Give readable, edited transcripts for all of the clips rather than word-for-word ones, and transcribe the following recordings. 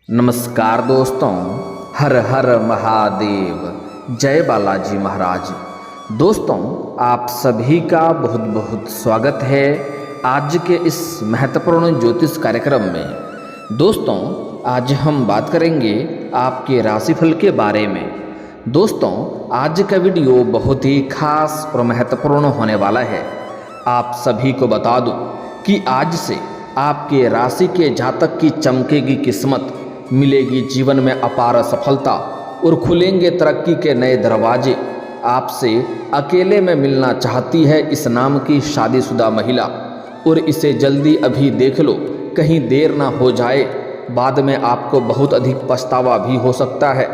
नमस्कार दोस्तों, हर हर महादेव, जय बालाजी महाराज। दोस्तों, आप सभी का बहुत बहुत स्वागत है आज के इस महत्वपूर्ण ज्योतिष कार्यक्रम में। दोस्तों, आज हम बात करेंगे आपके राशिफल के बारे में। दोस्तों, आज का वीडियो बहुत ही खास और महत्वपूर्ण होने वाला है। आप सभी को बता दूं कि आज से आपके राशि के जातक की चमकेगी किस्मत, मिलेगी जीवन में अपार सफलता और खुलेंगे तरक्की के नए दरवाजे। आपसे अकेले में मिलना चाहती है इस नाम की शादीशुदा महिला, और इसे जल्दी अभी देख लो, कहीं देर ना हो जाए, बाद में आपको बहुत अधिक पछतावा भी हो सकता है।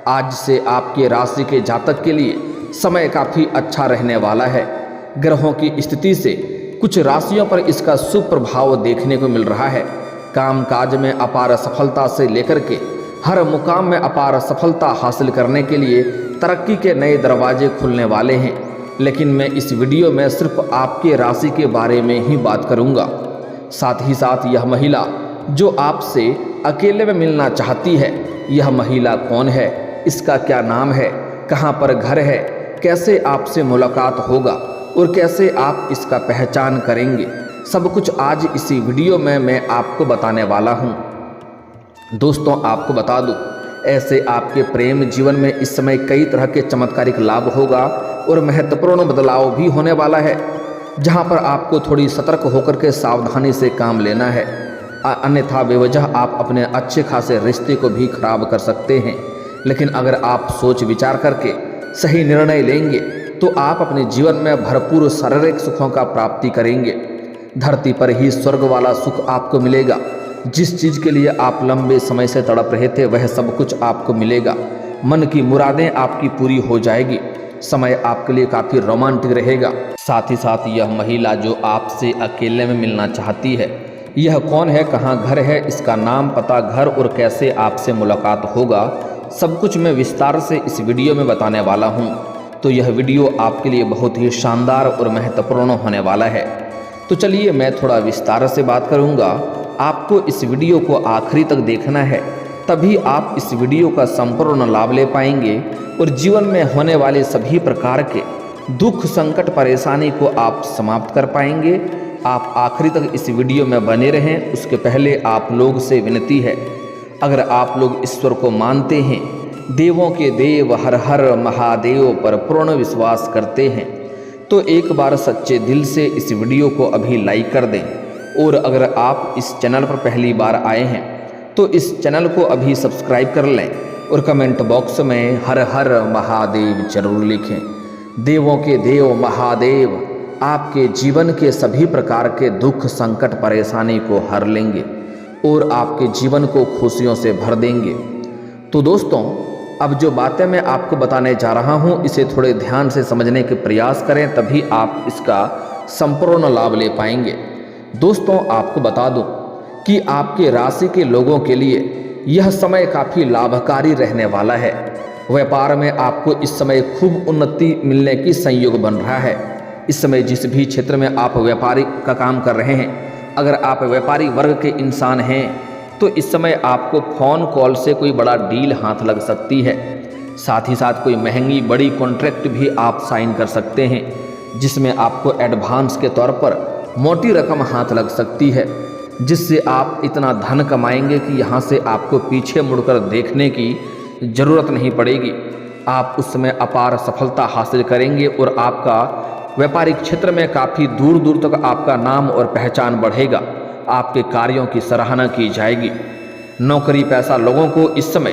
आज से आपके राशि के जातक के लिए समय काफ़ी अच्छा रहने वाला है। ग्रहों की स्थिति से कुछ राशियों पर इसका सुप्रभाव देखने को मिल रहा है। कामकाज में अपार सफलता से लेकर के हर मुकाम में अपार सफलता हासिल करने के लिए तरक्की के नए दरवाजे खुलने वाले हैं। लेकिन मैं इस वीडियो में सिर्फ आपके राशि के बारे में ही बात करूंगा। साथ ही साथ यह महिला जो आपसे अकेले में मिलना चाहती है, यह महिला कौन है, इसका क्या नाम है, कहाँ पर घर है, कैसे आपसे मुलाकात होगा और कैसे आप इसका पहचान करेंगे, सब कुछ आज इसी वीडियो में मैं आपको बताने वाला हूं। दोस्तों, आपको बता दूं, ऐसे आपके प्रेम जीवन में इस समय कई तरह के चमत्कारिक लाभ होगा और महत्वपूर्ण बदलाव भी होने वाला है, जहां पर आपको थोड़ी सतर्क होकर के सावधानी से काम लेना है। अन्यथा बेवजह आप अपने अच्छे खासे रिश्ते को भी खराब कर सकते हैं। लेकिन अगर आप सोच विचार करके सही निर्णय लेंगे तो आप अपने जीवन में भरपूर शारीरिक सुखों का प्राप्ति करेंगे। धरती पर ही स्वर्ग वाला सुख आपको मिलेगा। जिस चीज़ के लिए आप लंबे समय से तड़प रहे थे, वह सब कुछ आपको मिलेगा। मन की मुरादें आपकी पूरी हो जाएगी। समय आपके लिए काफ़ी रोमांटिक रहेगा। साथ ही साथ यह महिला जो आपसे अकेले में मिलना चाहती है, यह कौन है, कहाँ घर है, इसका नाम, पता, घर और कैसे आपसे मुलाकात होगा, सब कुछ मैं विस्तार से इस वीडियो में बताने वाला हूँ। तो यह वीडियो आपके लिए बहुत ही शानदार और महत्वपूर्ण होने वाला है। तो चलिए मैं थोड़ा विस्तार से बात करूंगा। आपको इस वीडियो को आखिरी तक देखना है, तभी आप इस वीडियो का संपूर्ण लाभ ले पाएंगे और जीवन में होने वाले सभी प्रकार के दुख, संकट, परेशानी को आप समाप्त कर पाएंगे। आप आखिरी तक इस वीडियो में बने रहें। उसके पहले आप लोग से विनती है, अगर आप लोग ईश्वर को मानते हैं, देवों के देव हर हर महादेव पर पूर्ण विश्वास करते हैं, तो एक बार सच्चे दिल से इस वीडियो को अभी लाइक कर दें। और अगर आप इस चैनल पर पहली बार आए हैं तो इस चैनल को अभी सब्सक्राइब कर लें और कमेंट बॉक्स में हर हर महादेव जरूर लिखें। देवों के देव महादेव आपके जीवन के सभी प्रकार के दुख, संकट, परेशानी को हर लेंगे और आपके जीवन को खुशियों से भर देंगे। तो दोस्तों, अब जो बातें मैं आपको बताने जा रहा हूं, इसे थोड़े ध्यान से समझने के प्रयास करें, तभी आप इसका संपूर्ण लाभ ले पाएंगे। दोस्तों, आपको बता दूं कि आपके राशि के लोगों के लिए यह समय काफ़ी लाभकारी रहने वाला है। व्यापार में आपको इस समय खूब उन्नति मिलने की संयोग बन रहा है। इस समय जिस भी क्षेत्र में आप व्यापारी का काम कर रहे हैं, अगर आप व्यापारी वर्ग के इंसान हैं तो इस समय आपको फ़ोन कॉल से कोई बड़ा डील हाथ लग सकती है। साथ ही साथ कोई महंगी बड़ी कॉन्ट्रैक्ट भी आप साइन कर सकते हैं, जिसमें आपको एडवांस के तौर पर मोटी रकम हाथ लग सकती है, जिससे आप इतना धन कमाएंगे कि यहाँ से आपको पीछे मुड़कर देखने की ज़रूरत नहीं पड़ेगी। आप उस समय अपार सफलता हासिल करेंगे और आपका व्यापारिक क्षेत्र में काफ़ी दूर दूर तक आपका नाम और पहचान बढ़ेगा। आपके कार्यों की सराहना की जाएगी। नौकरी पेशा लोगों को इस समय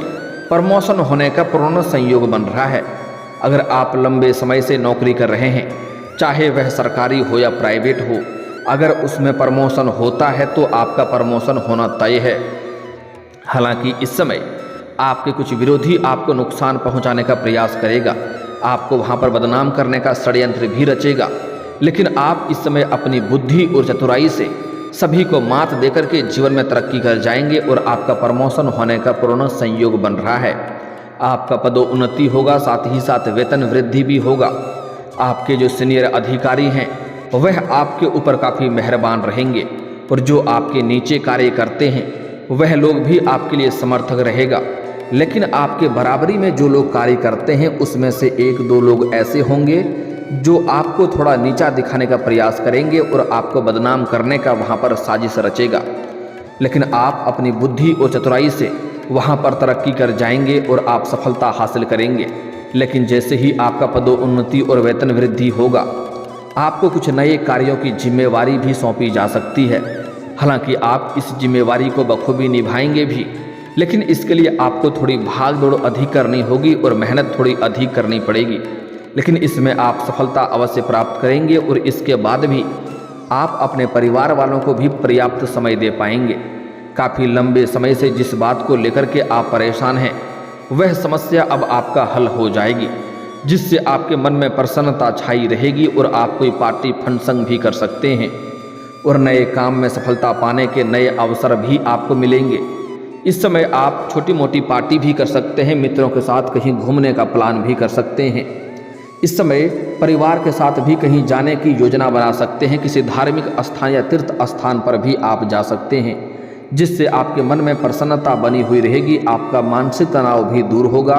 प्रमोशन होने का पूर्ण संयोग बन रहा है। अगर आप लंबे समय से नौकरी कर रहे हैं, चाहे वह सरकारी हो या प्राइवेट हो, अगर उसमें प्रमोशन होता है तो आपका प्रमोशन होना तय है। हालांकि इस समय आपके कुछ विरोधी आपको नुकसान पहुंचाने का प्रयास करेगा, आपको वहां पर बदनाम करने का षड्यंत्र भी रचेगा। लेकिन आप इस समय अपनी बुद्धि और चतुराई से सभी को मात देकर के जीवन में तरक्की कर जाएंगे और आपका प्रमोशन होने का पूर्ण संयोग बन रहा है। आपका पदोन्नति होगा, साथ ही साथ वेतन वृद्धि भी होगा। आपके जो सीनियर अधिकारी हैं वह आपके ऊपर काफ़ी मेहरबान रहेंगे और जो आपके नीचे कार्य करते हैं वह लोग भी आपके लिए समर्थक रहेगा। लेकिन आपके बराबरी में जो लोग कार्य करते हैं उसमें से एक दो लोग ऐसे होंगे जो आपको थोड़ा नीचा दिखाने का प्रयास करेंगे और आपको बदनाम करने का वहाँ पर साजिश रचेगा। लेकिन आप अपनी बुद्धि और चतुराई से वहाँ पर तरक्की कर जाएंगे और आप सफलता हासिल करेंगे। लेकिन जैसे ही आपका पदोन्नति और वेतन वृद्धि होगा, आपको कुछ नए कार्यों की जिम्मेवारी भी सौंपी जा सकती है। हालांकि आप इस जिम्मेवारी को बखूबी निभाएंगे भी, लेकिन इसके लिए आपको थोड़ी भाग दौड़ अधिक करनी होगी और मेहनत थोड़ी अधिक करनी पड़ेगी। लेकिन इसमें आप सफलता अवश्य प्राप्त करेंगे और इसके बाद भी आप अपने परिवार वालों को भी पर्याप्त समय दे पाएंगे। काफ़ी लंबे समय से जिस बात को लेकर के आप परेशान हैं, वह समस्या अब आपका हल हो जाएगी, जिससे आपके मन में प्रसन्नता छाई रहेगी और आप कोई पार्टी फंक्शन भी कर सकते हैं और नए काम में सफलता पाने के नए अवसर भी आपको मिलेंगे। इस समय आप छोटी मोटी पार्टी भी कर सकते हैं, मित्रों के साथ कहीं घूमने का प्लान भी कर सकते हैं। इस समय परिवार के साथ भी कहीं जाने की योजना बना सकते हैं। किसी धार्मिक स्थान या तीर्थ स्थान पर भी आप जा सकते हैं, जिससे आपके मन में प्रसन्नता बनी हुई रहेगी। आपका मानसिक तनाव भी दूर होगा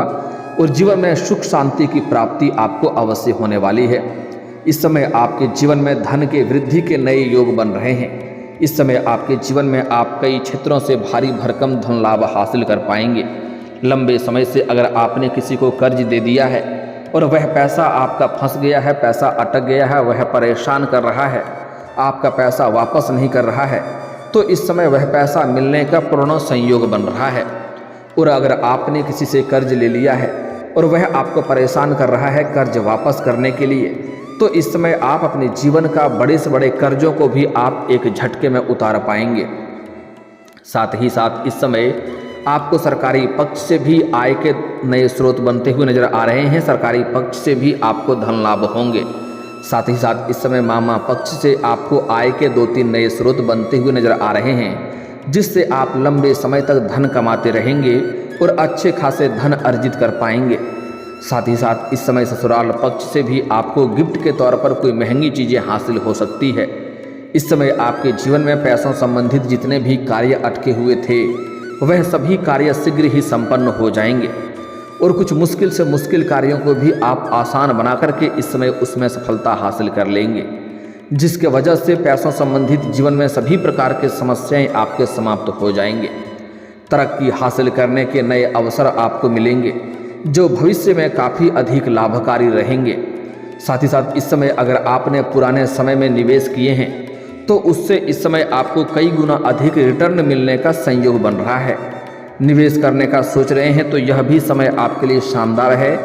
और जीवन में सुख शांति की प्राप्ति आपको अवश्य होने वाली है। इस समय आपके जीवन में धन के वृद्धि के नए योग बन रहे हैं। इस समय आपके जीवन में आप कई क्षेत्रों से भारी भरकम धन लाभ हासिल कर पाएंगे। लंबे समय से अगर आपने किसी को कर्ज दे दिया है और वह पैसा आपका फंस गया है, पैसा अटक गया है, वह परेशान कर रहा है, आपका पैसा वापस नहीं कर रहा है, तो इस समय वह पैसा मिलने का पूर्ण संयोग बन रहा है। और अगर आपने किसी से कर्ज ले लिया है और वह आपको परेशान कर रहा है कर्ज वापस करने के लिए, तो इस समय आप अपने जीवन का बड़े से बड़े कर्जों को भी आप एक झटके में उतार पाएंगे। साथ ही साथ इस समय आपको सरकारी पक्ष से भी आय के नए स्रोत बनते हुए नजर आ रहे हैं। सरकारी पक्ष से भी आपको धन लाभ होंगे। साथ ही साथ इस समय मामा पक्ष से आपको आय के 2-3 नए स्रोत बनते हुए नजर आ रहे हैं, जिससे आप लंबे समय तक धन कमाते रहेंगे और अच्छे खासे धन अर्जित कर पाएंगे। साथ ही साथ इस समय ससुराल पक्ष से भी आपको गिफ्ट के तौर पर कोई महंगी चीज़ें हासिल हो सकती है। इस समय आपके जीवन में पैसों संबंधित जितने भी कार्य अटके हुए थे, वह सभी कार्य शीघ्र ही संपन्न हो जाएंगे और कुछ मुश्किल से मुश्किल कार्यों को भी आप आसान बना करके इस समय उसमें सफलता हासिल कर लेंगे, जिसके वजह से पैसों संबंधित जीवन में सभी प्रकार के समस्याएं आपके समाप्त हो जाएंगे। तरक्की हासिल करने के नए अवसर आपको मिलेंगे, जो भविष्य में काफ़ी अधिक लाभकारी रहेंगे। साथ ही साथ इस समय अगर आपने पुराने समय में निवेश किए हैं, तो उससे इस समय आपको कई गुना अधिक रिटर्न मिलने का संयोग बन रहा है। निवेश करने का सोच रहे हैं तो यह भी समय आपके लिए शानदार है।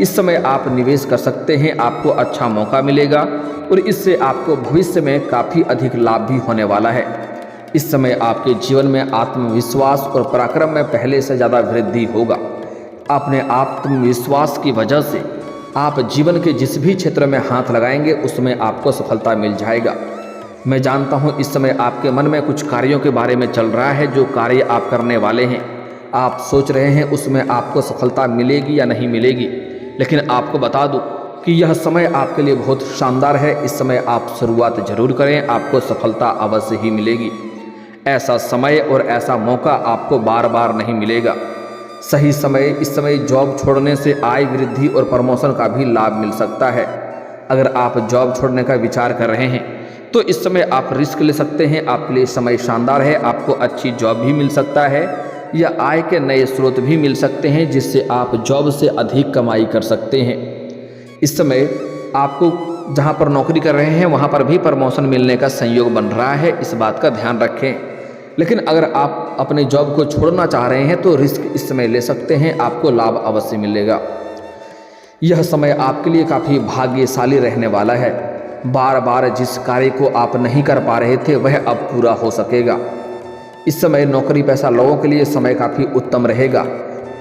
इस समय आप निवेश कर सकते हैं, आपको अच्छा मौका मिलेगा और इससे आपको भविष्य में काफ़ी अधिक लाभ भी होने वाला है। इस समय आपके जीवन में आत्मविश्वास और पराक्रम में पहले से ज़्यादा वृद्धि होगा। अपने आत्मविश्वास की वजह से आप जीवन के जिस भी क्षेत्र में हाथ लगाएंगे उसमें आपको सफलता मिल जाएगा। मैं जानता हूँ इस समय आपके मन में कुछ कार्यों के बारे में चल रहा है, जो कार्य आप करने वाले हैं, आप सोच रहे हैं उसमें आपको सफलता मिलेगी या नहीं मिलेगी। लेकिन आपको बता दूं कि यह समय आपके लिए बहुत शानदार है। इस समय आप शुरुआत जरूर करें, आपको सफलता अवश्य ही मिलेगी। ऐसा समय और ऐसा मौका आपको बार बार नहीं मिलेगा। सही समय, इस समय जॉब छोड़ने से आय वृद्धि और प्रमोशन का भी लाभ मिल सकता है। अगर आप जॉब छोड़ने का विचार कर रहे हैं तो इस समय आप रिस्क ले सकते हैं। आपके लिए समय शानदार है, आपको अच्छी जॉब भी मिल सकता है या आय के नए स्रोत भी मिल सकते हैं, जिससे आप जॉब से अधिक कमाई कर सकते हैं। इस समय आपको जहां पर नौकरी कर रहे हैं वहां पर भी प्रमोशन मिलने का संयोग बन रहा है, इस बात का ध्यान रखें। लेकिन अगर आप अपने जॉब को छोड़ना चाह रहे हैं तो रिस्क इस समय ले सकते हैं, आपको लाभ अवश्य मिलेगा। यह समय आपके लिए काफ़ी भाग्यशाली रहने वाला है। बार बार जिस कार्य को आप नहीं कर पा रहे थे वह अब पूरा हो सकेगा। इस समय नौकरी पेशा लोगों के लिए समय काफ़ी उत्तम रहेगा।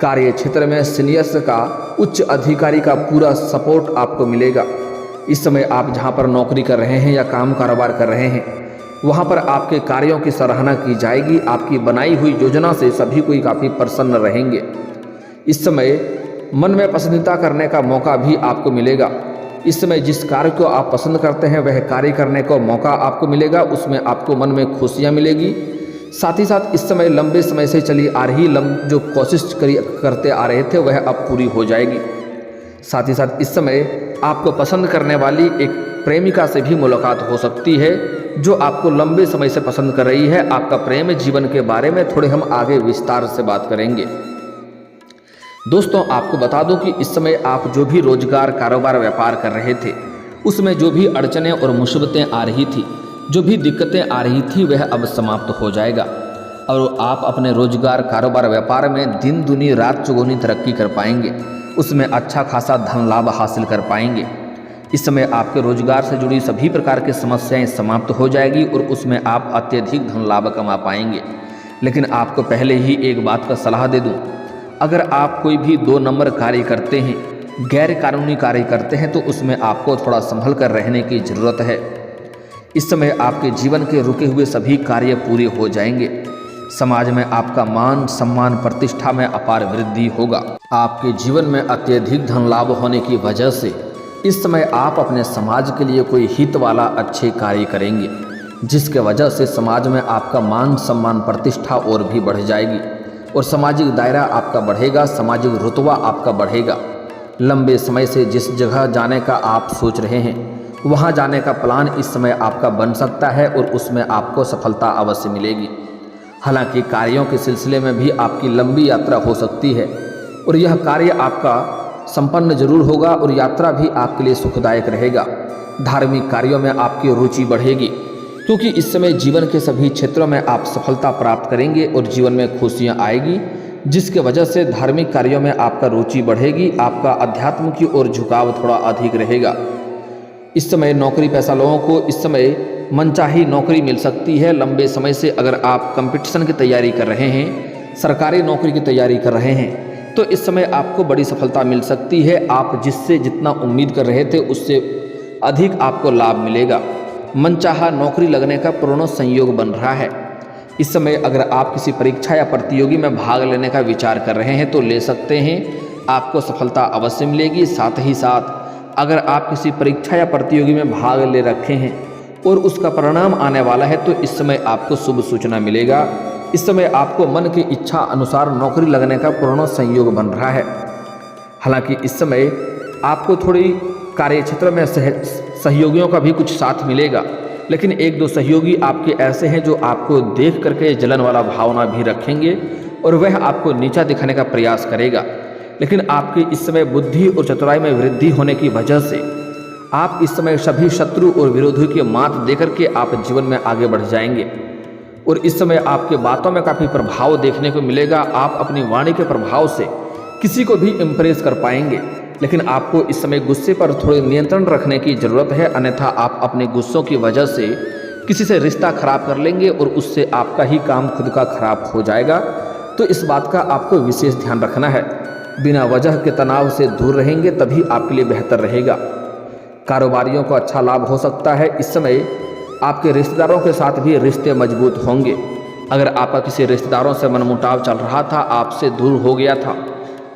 कार्य क्षेत्र में सीनियर्स का, उच्च अधिकारी का पूरा सपोर्ट आपको मिलेगा। इस समय आप जहां पर नौकरी कर रहे हैं या काम कारोबार कर रहे हैं वहां पर आपके कार्यों की सराहना की जाएगी। आपकी बनाई हुई योजना से सभी कोई काफ़ी प्रसन्न रहेंगे। इस समय मन में पसंदीदा करने का मौका भी आपको मिलेगा। इस समय जिस कार्य को आप पसंद करते हैं वह कार्य करने को मौका आपको मिलेगा, उसमें आपको मन में खुशियाँ मिलेगी। साथ ही साथ इस समय लंबे समय से चली आ रही जो कोशिश करते आ रहे थे वह अब पूरी हो जाएगी। साथ ही साथ इस समय आपको पसंद करने वाली एक प्रेमिका से भी मुलाकात हो सकती है जो आपको लंबे समय से पसंद कर रही है। आपका प्रेम जीवन के बारे में थोड़े हम आगे विस्तार से बात करेंगे। दोस्तों, आपको बता दूं कि इस समय आप जो भी रोजगार, कारोबार, व्यापार कर रहे थे उसमें जो भी अड़चनें और मुसीबतें आ रही थी, जो भी दिक्कतें आ रही थी वह अब समाप्त हो जाएगा और आप अपने रोजगार, कारोबार, व्यापार में दिन दुनी रात चौगुनी तरक्की कर पाएंगे। उसमें अच्छा खासा धन लाभ हासिल कर पाएंगे। इस समय आपके रोजगार से जुड़ी सभी प्रकार की समस्याएं समाप्त हो जाएगी और उसमें आप अत्यधिक धन लाभ कमा पाएंगे। लेकिन आपको पहले ही एक बात का सलाह दे दूं, अगर आप कोई भी 2 नंबर कार्य करते हैं, गैर कानूनी कार्य करते हैं, तो उसमें आपको थोड़ा संभल कर रहने की ज़रूरत है। इस समय आपके जीवन के रुके हुए सभी कार्य पूरे हो जाएंगे। समाज में आपका मान सम्मान, प्रतिष्ठा में अपार वृद्धि होगा। आपके जीवन में अत्यधिक धन लाभ होने की वजह से इस समय आप अपने समाज के लिए कोई हित वाला अच्छे कार्य करेंगे, जिसके वजह से समाज में आपका मान सम्मान, प्रतिष्ठा और भी बढ़ जाएगी और सामाजिक दायरा आपका बढ़ेगा, सामाजिक रुतबा आपका बढ़ेगा। लंबे समय से जिस जगह जाने का आप सोच रहे हैं वहां जाने का प्लान इस समय आपका बन सकता है और उसमें आपको सफलता अवश्य मिलेगी। हालांकि कार्यों के सिलसिले में भी आपकी लंबी यात्रा हो सकती है और यह कार्य आपका संपन्न जरूर होगा और यात्रा भी आपके लिए सुखदायक रहेगा। धार्मिक कार्यों में आपकी रुचि बढ़ेगी क्योंकि इस समय जीवन के सभी क्षेत्रों में आप सफलता प्राप्त करेंगे और जीवन में खुशियां आएगी, जिसके वजह से धार्मिक कार्यों में आपका रुचि बढ़ेगी। आपका अध्यात्म की ओर झुकाव थोड़ा अधिक रहेगा। इस समय नौकरी पेशा लोगों को इस समय मनचाही नौकरी मिल सकती है। लंबे समय से अगर आप कंपटीशन की तैयारी कर रहे हैं, सरकारी नौकरी की तैयारी कर रहे हैं, तो इस समय आपको बड़ी सफलता मिल सकती है। आप जिससे जितना उम्मीद कर रहे थे उससे अधिक आपको लाभ मिलेगा। मनचाहा नौकरी लगने का पूर्ण संयोग बन रहा है। इस समय अगर आप किसी परीक्षा या प्रतियोगी में भाग लेने का विचार कर रहे हैं तो ले सकते हैं, आपको सफलता अवश्य मिलेगी। साथ ही साथ अगर आप किसी परीक्षा या प्रतियोगी में भाग ले रखे हैं और उसका परिणाम आने वाला है तो इस समय आपको शुभ सूचना मिलेगा। इस समय आपको मन की इच्छा अनुसार नौकरी लगने का पूर्ण संयोग बन रहा है। हालांकि इस समय आपको थोड़ी कार्य क्षेत्र में सहयोगियों का भी कुछ साथ मिलेगा, लेकिन 1-2 सहयोगी आपके ऐसे हैं जो आपको देख करके जलन वाला भावना भी रखेंगे और वह आपको नीचा दिखाने का प्रयास करेगा। लेकिन आपकी इस समय बुद्धि और चतुराई में वृद्धि होने की वजह से आप इस समय सभी शत्रु और विरोधियों की मात देकर के आप जीवन में आगे बढ़ जाएंगे और इस समय आपके बातों में काफ़ी प्रभाव देखने को मिलेगा। आप अपनी वाणी के प्रभाव से किसी को भी इम्प्रेस कर पाएंगे, लेकिन आपको इस समय गुस्से पर थोड़े नियंत्रण रखने की ज़रूरत है, अन्यथा आप अपने गुस्सों की वजह से किसी से रिश्ता खराब कर लेंगे और उससे आपका ही काम खुद का खराब हो जाएगा। तो इस बात का आपको विशेष ध्यान रखना है। बिना वजह के तनाव से दूर रहेंगे तभी आपके लिए बेहतर रहेगा। कारोबारियों को अच्छा लाभ हो सकता है। इस समय आपके रिश्तेदारों के साथ भी रिश्ते मजबूत होंगे। अगर आपका किसी रिश्तेदारों से मनमुटाव चल रहा था, आपसे दूर हो गया था,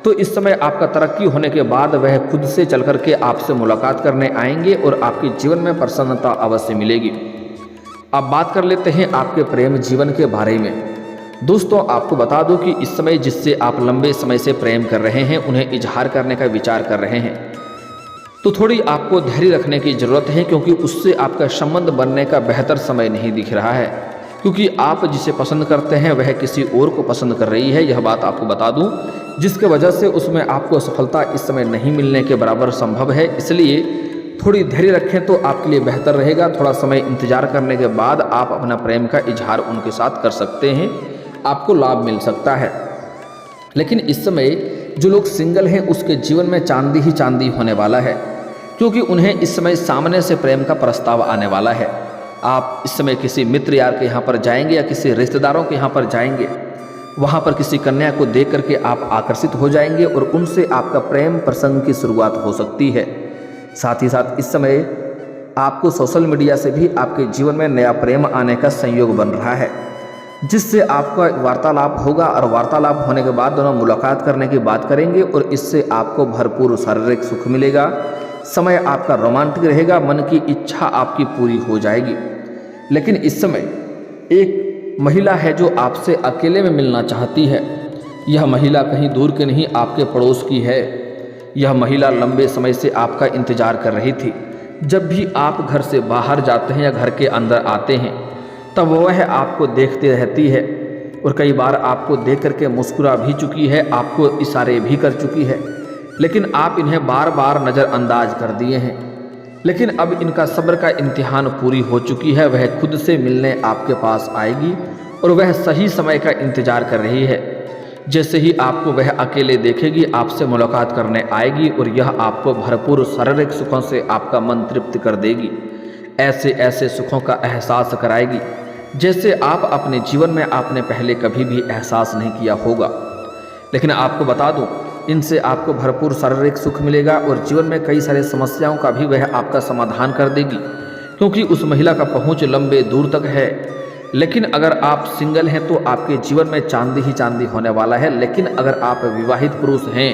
तो इस समय आपका तरक्की होने के बाद वह खुद से चल करके आपसे मुलाकात करने आएंगे और आपके जीवन में प्रसन्नता अवश्य मिलेगी। अब बात कर लेते हैं आपके प्रेम जीवन के बारे में। दोस्तों, आपको बता दूं कि इस समय जिससे आप लंबे समय से प्रेम कर रहे हैं, उन्हें इजहार करने का विचार कर रहे हैं, तो थोड़ी आपको धैर्य रखने की ज़रूरत है क्योंकि उससे आपका संबंध बनने का बेहतर समय नहीं दिख रहा है, क्योंकि आप जिसे पसंद करते हैं वह किसी और को पसंद कर रही है। यह बात आपको बता दूं, जिसके वजह से उसमें आपको सफलता इस समय नहीं मिलने के बराबर संभव है। इसलिए थोड़ी धैर्य रखें तो आपके लिए बेहतर रहेगा। थोड़ा समय इंतजार करने के बाद आप अपना प्रेम का इजहार उनके साथ कर सकते हैं, आपको लाभ मिल सकता है। लेकिन इस समय जो लोग सिंगल हैं उसके जीवन में चांदी ही चांदी होने वाला है, क्योंकि उन्हें इस समय सामने से प्रेम का प्रस्ताव आने वाला है। आप इस समय किसी मित्र यार के यहाँ पर जाएंगे या किसी रिश्तेदारों के यहाँ पर जाएंगे, वहाँ पर किसी कन्या को देख करके आप आकर्षित हो जाएंगे और उनसे आपका प्रेम प्रसंग की शुरुआत हो सकती है। साथ ही साथ इस समय आपको सोशल मीडिया से भी आपके जीवन में नया प्रेम आने का संयोग बन रहा है, जिससे आपका वार्तालाप होगा और वार्तालाप होने के बाद दोनों मुलाकात करने की बात करेंगे और इससे आपको भरपूर शारीरिक सुख मिलेगा। समय आपका रोमांटिक रहेगा, मन की इच्छा आपकी पूरी हो जाएगी। लेकिन इस समय एक महिला है जो आपसे अकेले में मिलना चाहती है। यह महिला कहीं दूर के नहीं, आपके पड़ोस की है। यह महिला लंबे समय से आपका इंतजार कर रही थी। जब भी आप घर से बाहर जाते हैं या घर के अंदर आते हैं तब वह आपको देखती रहती है और कई बार आपको देख करके मुस्कुरा भी चुकी है, आपको इशारे भी कर चुकी है, लेकिन आप इन्हें बार बार नज़रअंदाज कर दिए हैं। लेकिन अब इनका सब्र का इम्तिहान पूरी हो चुकी है। वह खुद से मिलने आपके पास आएगी और वह सही समय का इंतजार कर रही है। जैसे ही आपको वह अकेले देखेगी आपसे मुलाकात करने आएगी और यह आपको भरपूर शारीरिक सुखों से आपका मन तृप्त कर देगी। ऐसे ऐसे सुखों का एहसास कराएगी जैसे आप अपने जीवन में आपने पहले कभी भी एहसास नहीं किया होगा। लेकिन आपको बता दूं, इनसे आपको भरपूर शारीरिक सुख मिलेगा और जीवन में कई सारी समस्याओं का भी वह आपका समाधान कर देगी, क्योंकि उस महिला का पहुंच लंबे दूर तक है। लेकिन अगर आप सिंगल हैं तो आपके जीवन में चांदी ही चांदी होने वाला है। लेकिन अगर आप विवाहित पुरुष हैं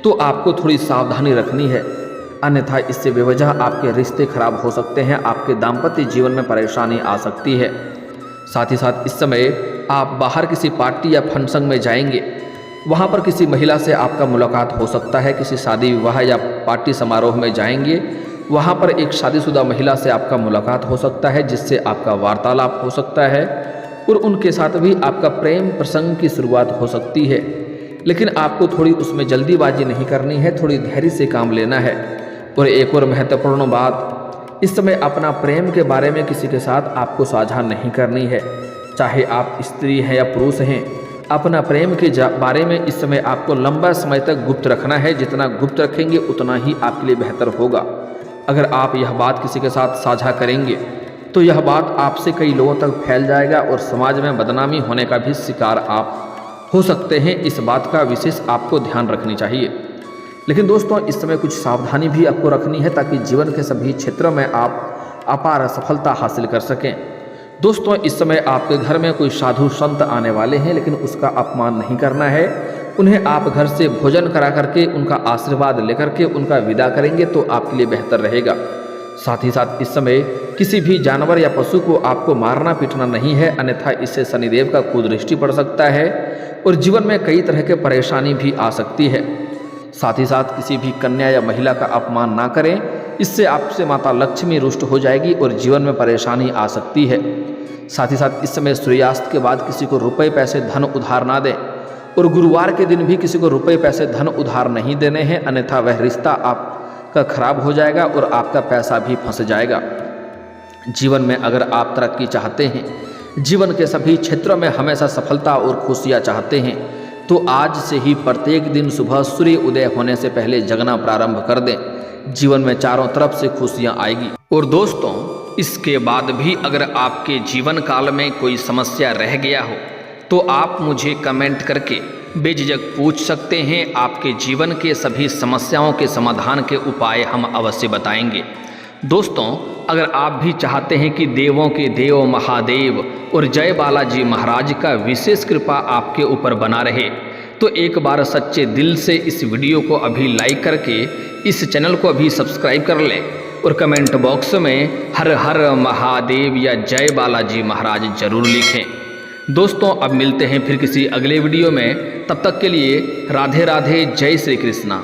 तो आपको थोड़ी सावधानी रखनी है, अन्यथा इससे बेवजह आपके रिश्ते खराब हो सकते हैं, आपके दाम्पत्य जीवन में परेशानी आ सकती है। साथ ही साथ इस समय आप बाहर किसी पार्टी या फंक्शन में जाएंगे, वहाँ पर किसी महिला से आपका मुलाकात हो सकता है। किसी शादी विवाह या पार्टी समारोह में जाएंगे, वहाँ पर एक शादीशुदा महिला से आपका मुलाकात हो सकता है, जिससे आपका वार्तालाप हो सकता है और उनके साथ भी आपका प्रेम प्रसंग की शुरुआत हो सकती है। लेकिन आपको थोड़ी उसमें जल्दीबाजी नहीं करनी है, थोड़ी धैर्य से काम लेना है। और एक और महत्वपूर्ण बात, इस समय अपना प्रेम के बारे में किसी के साथ आपको साझा नहीं करनी है। चाहे आप स्त्री हैं या पुरुष हैं, अपना प्रेम के बारे में इस समय आपको लंबा समय तक गुप्त रखना है। जितना गुप्त रखेंगे उतना ही आपके लिए बेहतर होगा। अगर आप यह बात किसी के साथ साझा करेंगे तो यह बात आपसे कई लोगों तक फैल जाएगा और समाज में बदनामी होने का भी शिकार आप हो सकते हैं। इस बात का विशेष आपको ध्यान रखनी चाहिए। लेकिन दोस्तों, इस समय कुछ सावधानी भी आपको रखनी है ताकि जीवन के सभी क्षेत्रों में आप अपार सफलता हासिल कर सकें। दोस्तों, इस समय आपके घर में कोई साधु संत आने वाले हैं, लेकिन उसका अपमान नहीं करना है। उन्हें आप घर से भोजन करा करके उनका आशीर्वाद लेकर के उनका विदा करेंगे तो आपके लिए बेहतर रहेगा। साथ ही साथ इस समय किसी भी जानवर या पशु को आपको मारना पीटना नहीं है, अन्यथा इससे शनिदेव का कुदृष्टि पड़ सकता है और जीवन में कई तरह के परेशानी भी आ सकती है। साथ ही साथ किसी भी कन्या या महिला का अपमान ना करें, इससे आपसे माता लक्ष्मी रुष्ट हो जाएगी और जीवन में परेशानी आ सकती है। साथ ही साथ इस समय सूर्यास्त के बाद किसी को रुपए पैसे धन उधार ना दें और गुरुवार के दिन भी किसी को रुपए पैसे धन उधार नहीं देने हैं, अन्यथा वह रिश्ता आपका खराब हो जाएगा और आपका पैसा भी फंस जाएगा। जीवन में अगर आप तरक्की चाहते हैं, जीवन के सभी क्षेत्रों में हमेशा सफलता और खुशियाँ चाहते हैं, तो आज से ही प्रत्येक दिन सुबह सूर्य उदय होने से पहले जगना प्रारंभ कर दें। जीवन में चारों तरफ से खुशियाँ आएगी। और दोस्तों, इसके बाद भी अगर आपके जीवन काल में कोई समस्या रह गया हो तो आप मुझे कमेंट करके बेझिझक पूछ सकते हैं। आपके जीवन के सभी समस्याओं के समाधान के उपाय हम अवश्य बताएंगे। दोस्तों, अगर आप भी चाहते हैं कि देवों के देव महादेव और जय बालाजी महाराज का विशेष कृपा आपके ऊपर बना रहे, तो एक बार सच्चे दिल से इस वीडियो को अभी लाइक करके इस चैनल को अभी सब्सक्राइब कर लें और कमेंट बॉक्स में हर हर महादेव या जय बालाजी महाराज जरूर लिखें। दोस्तों, अब मिलते हैं फिर किसी अगले वीडियो में। तब तक के लिए राधे राधे, जय श्री कृष्णा।